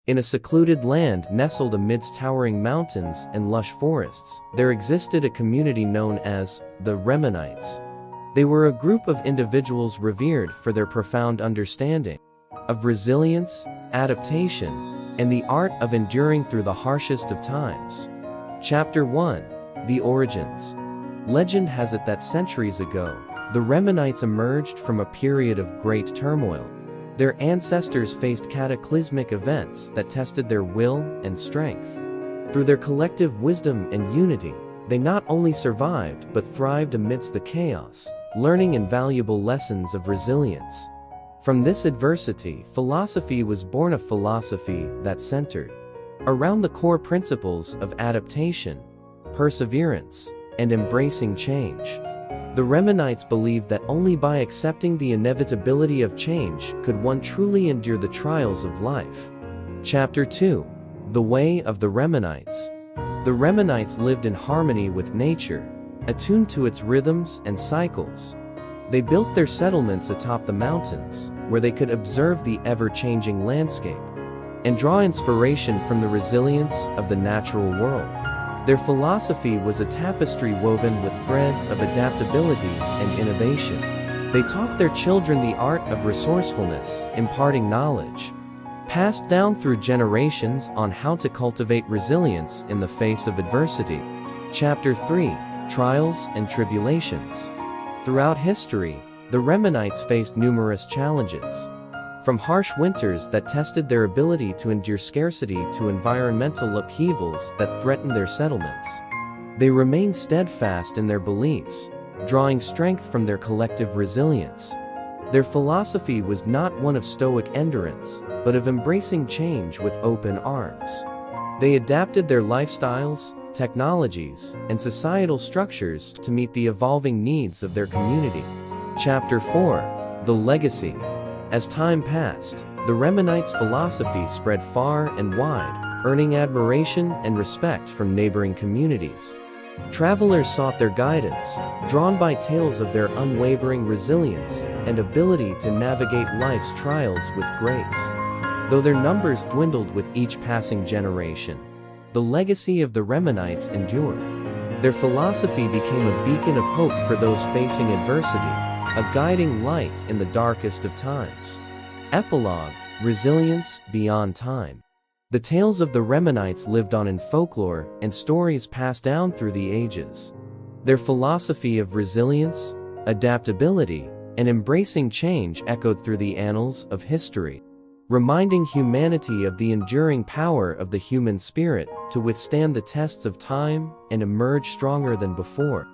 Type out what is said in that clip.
In a secluded land nestled amidst towering mountains and lush forests, there existed a community known as the Remanites. They were a group of individuals revered for their profound understanding of resilience, adaptation, and the art of enduring through the harshest of times. Chapter 1. The Origins. Legend has it that centuries ago, the Remanites emerged from a period of great turmoil. Their ancestors faced cataclysmic events that tested their will and strength. Through their collective wisdom and unity, they not only survived but thrived amidst the chaos, learning invaluable lessons of resilience. From this adversity, philosophy was born, a philosophy that centered around the core principles of adaptation, perseverance, and embracing change. The Remanites believed that only by accepting the inevitability of change could one truly endure the trials of life. Chapter 2. The Way of the Remanites. The Remanites lived in harmony with nature, attuned to its rhythms and cycles. They built their settlements atop the mountains, where they could observe the ever-changing landscape and draw inspiration from the resilience of the natural world. Their philosophy was a tapestry woven with threads of adaptability and innovation. They taught their children the art of resourcefulness, imparting knowledge passed down through generations on how to cultivate resilience in the face of adversity. Chapter 3. Trials and Tribulations. Throughout history, the Remanites faced numerous challenges. From harsh winters that tested their ability to endure scarcity to environmental upheavals that threatened their settlements, they remained steadfast in their beliefs, drawing strength from their collective resilience. Their philosophy was not one of stoic endurance, but of embracing change with open arms. They adapted their lifestyles, technologies, and societal structures to meet the evolving needs of their community. Chapter 4. The Legacy. As time passed, the Remanites' philosophy spread far and wide, earning admiration and respect from neighboring communities. Travelers sought their guidance, drawn by tales of their unwavering resilience and ability to navigate life's trials with grace. Though their numbers dwindled with each passing generation, the legacy of the Remanites endured. Their philosophy became a beacon of hope for those facing adversity, a guiding light in the darkest of times. Epilogue. Resilience beyond time. The tales of the Remanites lived on in folklore and stories passed down through the ages. Their philosophy of resilience, adaptability, and embracing change echoed through the annals of history, reminding humanity of the enduring power of the human spirit to withstand the tests of time and emerge stronger than before.